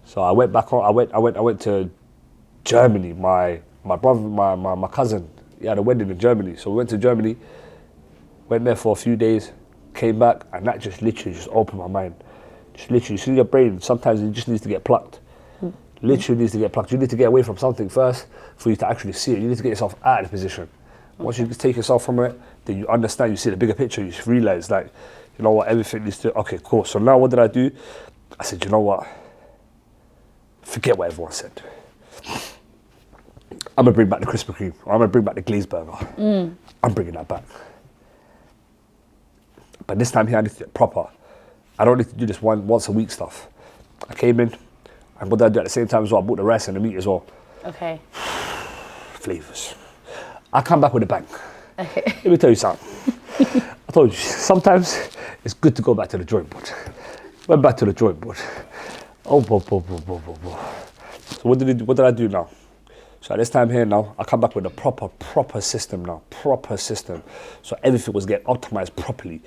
So I went back on. I went to Germany. My brother, my cousin, he had a wedding in Germany. So we went to Germany. Went there for a few days. Came back, and that just literally just opened my mind. Just literally, you see your brain. Sometimes it just needs to get plucked. Literally needs to get plucked. You need to get away from something first for you to actually see it. You need to get yourself out of the position. Once you take yourself from it, then you understand. You see the bigger picture. You just realize, like, you know what, everything needs to. Okay, cool. So now, what did I do? I said, you know what? Forget what everyone said. I'm gonna bring back the Krispy Kreme. Or I'm gonna bring back the glazed burger. I'm bringing that back. But this time here, I need to do it proper. I don't need to do this once a week stuff. I came in, and what did I do at the same time as well? I bought the rice and the meat as well. Okay. Flavors. I come back with a bang. Okay. Let me tell you something. I told you, sometimes it's good to go back to the drawing board. Went back to the drawing board. Oh, boy. So what did I do now? So at this time here now, I come back with a proper system now. Proper system. So everything was getting optimized properly.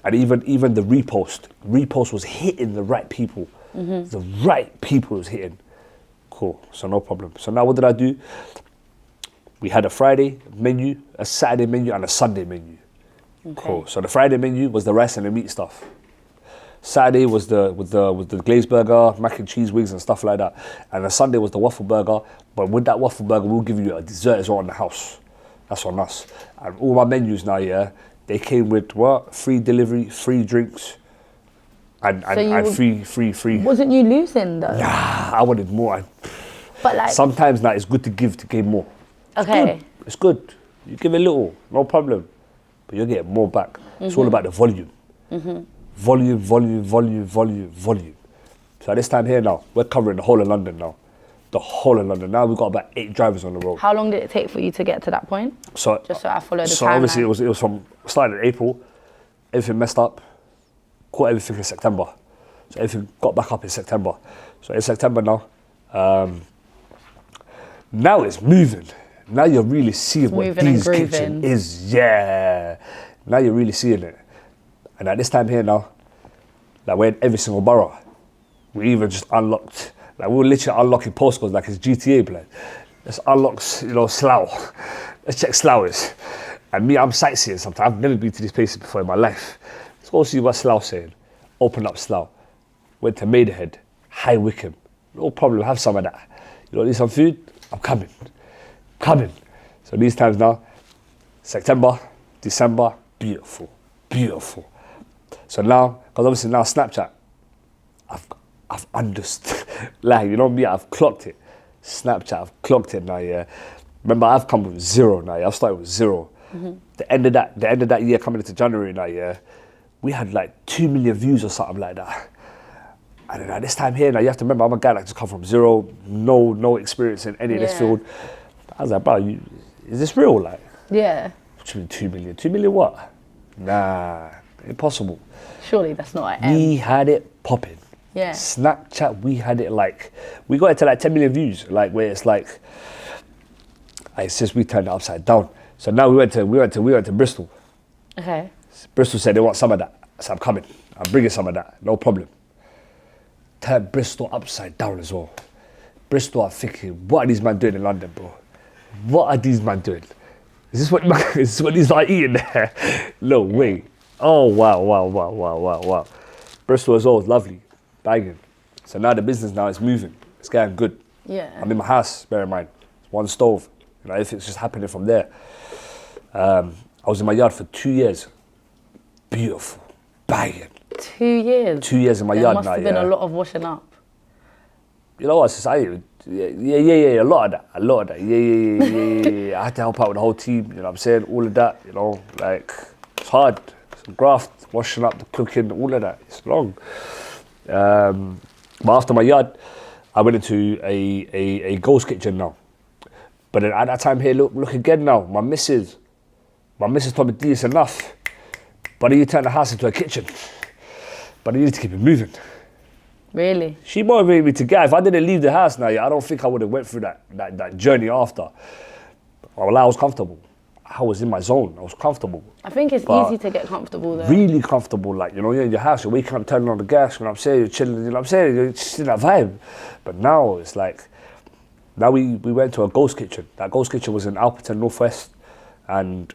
And even the repost was hitting the right people. The right people was hitting. Cool, so no problem. So now what did I do? We had a Friday menu, a Saturday menu, and a Sunday menu. Okay. Cool. So the Friday menu was the rice and the meat stuff. Saturday was with the glazed burger, mac and cheese wings and stuff like that. And the Sunday was the waffle burger. But with that waffle burger, we'll give you a dessert as well in the house. That's on us. And all my menus now, yeah, they came with what? Free delivery, free drinks, and free. Wasn't you losing though? Nah, I wanted more. But like Sometimes now it's good to gain more. Okay. It's good. You give a little, no problem. But you'll get more back. It's all about the volume. Volume. So at this time here now, we're covering the whole of London now. The whole of London. Now we've got about 8 drivers on the road. How long did it take for you to get to that point? So just so I follow the timeline. So obviously it was from starting in April, everything messed up, caught everything in September. So everything got back up in September. So in September now, now it's moving. Now you're really seeing what Dee's Kitchen is. Yeah. Now you're really seeing it. And at this time here now, like we're in every single borough. We even just unlocked, like we were literally unlocking postcodes like it's GTA plan. Let's unlock, Slough. Let's check Slough is. And me, I'm sightseeing sometimes. I've never been to these places before in my life. Let's go see what Slough's saying. Open up Slough. Went to Maidenhead, High Wycombe. No problem, have some of that. You need some food? I'm coming. So these times now, September, December, beautiful. So now, because obviously now Snapchat, I've understood, like, you know me, I've clocked it. Snapchat, I've clocked it now, yeah. Remember, I've come with 0 now, yeah. I've started with 0. The end of that year, coming into January now, yeah, we had like 2 million views or something like that. And then at this time here now, you have to remember, I'm a guy that just come from 0, no experience in any of this field. I was like, bro, is this real? Like, yeah. What do you mean 2 million? 2 million what? Nah, impossible. Surely that's not We had it popping. Yeah. Snapchat, we had it like, we got it to like 10 million views, like where it's like, it's just we turned it upside down. So now we went to Bristol. Okay. Bristol said they want some of that. So I'm coming. I'm bringing some of that. No problem. Turned Bristol upside down as well. Bristol are thinking, what are these men doing in London, bro? What are these men doing? Is this what these are eating there? No way. Oh, wow. Bristol as well is lovely, bagging. So now the business now is moving. It's getting good. Yeah. I'm in my house, bear in mind. It's one stove. Everything's just happening from there. I was in my yard for 2 years. Beautiful, bagging. 2 years? 2 years in my yard now, There must have been a lot of washing up. You know what, society? Yeah, a lot of that. Yeah. I had to help out with the whole team, you know what I'm saying? All of that, like, it's hard. Some graft, washing up, the cooking, all of that. It's long. But after my yard, I went into a ghost kitchen now. But then at that time here, look again now, my missus told me, D, it's enough. But you turn the house into a kitchen. But you need to keep it moving. Really? She motivated me to get. If I didn't leave the house now, I don't think I would have went through that journey after. Well, I was comfortable. I was in my zone. I was comfortable. I think it's easy to get comfortable though. Really comfortable, like, you're in your house, you're waking up, turning on the gas, you know what I'm saying, you're chilling, you know what I'm saying, you're just in that vibe. But now it's like, now we went to a ghost kitchen. That ghost kitchen was in Alperton, Northwest, and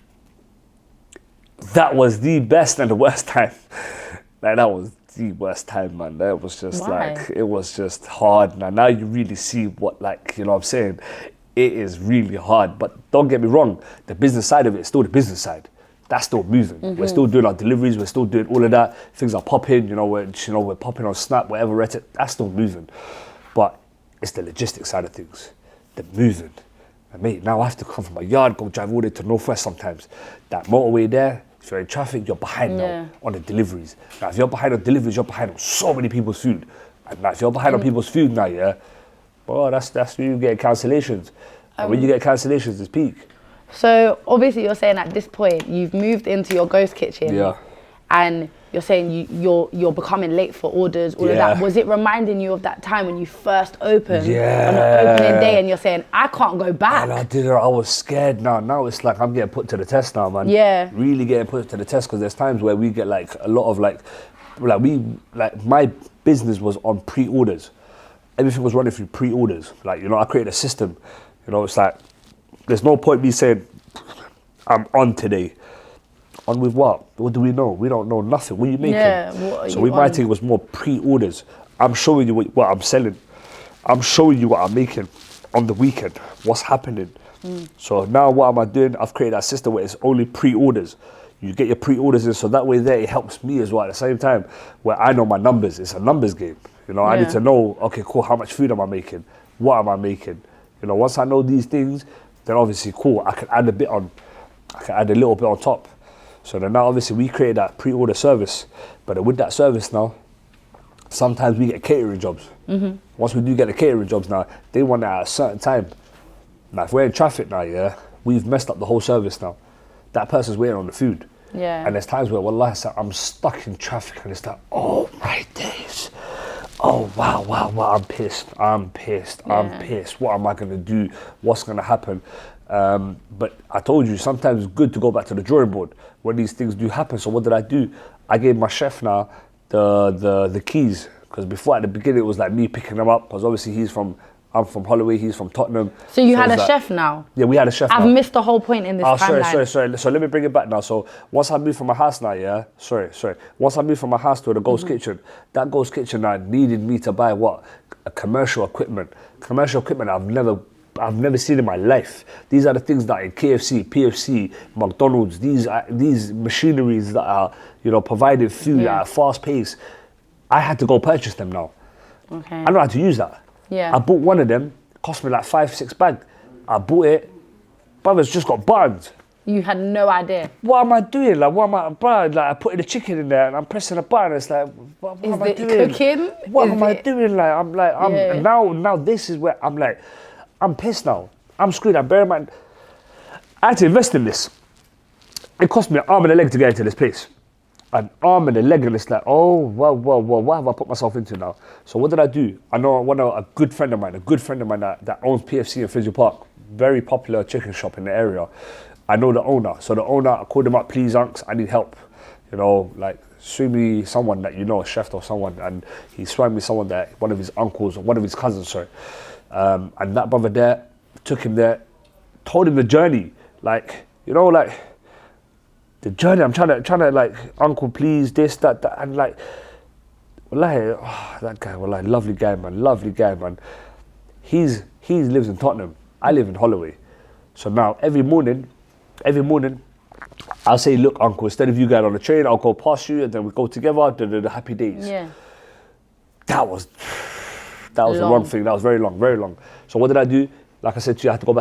that was the best and the worst time. Like, that was the worst time, man. That was just Why? like, it was just hard. Now you really see what, like, you know what I'm saying? It is really hard. But don't get me wrong, the business side of it is still the business side. That's still moving. We're still doing our deliveries. We're still doing all of that. Things are popping. We're popping on Snap, whatever. That's still moving. But it's the logistics side of things, the moving. And mate, now I have to come from my yard, go drive all the way to Northwest sometimes. That motorway there, if you're in traffic, you're behind now on the deliveries. Now, if you're behind on deliveries, you're behind on so many people's food. And now, if you're behind on people's food now, yeah, well, that's when you get cancellations. And when you get cancellations, it's peak. So obviously you're saying at this point you've moved into your ghost kitchen. Yeah. And you're saying you're becoming late for orders, all of that. Was it reminding you of that time when you first opened on the opening day and you're saying, I can't go back? And I was scared now. Now it's like I'm getting put to the test now, man. Yeah. Really getting put to the test, because there's times where we get like a lot of my business was on pre-orders. Everything was running through pre-orders. Like, I created a system. It's like, there's no point me saying, I'm on today. On with what? What do we know? We don't know nothing. What are you making? Yeah, what are so you my on? thing was more pre-orders. I'm showing you what I'm selling. I'm showing you what I'm making on the weekend. What's happening? So now what am I doing? I've created that system where it's only pre-orders. You get your pre-orders in, so that way there it helps me as well at the same time, where I know my numbers. It's a numbers game. I need to know, okay, cool, how much food am I making? What am I making? Once I know these things, then obviously cool, I can add a little bit on top. So then now obviously we created that pre-order service, but with that service now, sometimes we get catering jobs. Once we do get the catering jobs now, they want it at a certain time. Now if we're in traffic now, yeah, we've messed up the whole service now. That person's waiting on the food. Yeah. And there's times where, wallahi, I'm stuck in traffic and it's like, oh my days. Oh, wow, I'm pissed. What am I going to do? What's going to happen? But I told you, sometimes it's good to go back to the drawing board when these things do happen. So what did I do? I gave my chef now the keys, because before at the beginning it was like me picking them up, because obviously I'm from Holloway, he's from Tottenham. So you had a like, chef now? Yeah, we had a chef now. I've missed the whole point in this timeline. Sorry. So let me bring it back now. So once I moved from my house now, yeah? Sorry. Once I moved from my house to the ghost kitchen, that ghost kitchen now needed me to buy what? A commercial equipment. Commercial equipment I've never seen in my life. These are the things that in KFC, PFC, McDonald's, these machineries that are, providing food at a fast pace. I had to go purchase them now. Okay. I don't know how to use that. Yeah. I bought one of them, cost me like 5-6 bags. I bought it, brother's just got buttons. You had no idea. What am I doing? I putting the chicken in there and I'm pressing a button. It's like, what am I doing? Cooking? What am I doing? Yeah. Now this is where I'm like, I'm pissed now. I'm screwed. I bear in mind, I had to invest in this. It cost me an arm and a leg to get into this place. An arm and a leg, and it's like, oh, well, what have I put myself into now? So what did I do? I know a good friend of mine that owns PFC in Finsbury Park, very popular chicken shop in the area. I know the owner. So the owner, I called him up, please, unks, I need help. Swing me someone that a chef or someone, and he swung me someone that, one of his uncles, or one of his cousins, sorry. And that brother there, took him there, told him the journey, the journey. I'm trying to uncle, please, this, that, and wallahi, that guy, wallahi, lovely guy, man. He lives in Tottenham. I live in Holloway. So now every morning, I'll say, look, uncle, instead of you going on the train, I'll go past you, and then we go together. The happy days. Yeah. That was the wrong thing. That was very long. So what did I do? Like I said to you, I had to go back to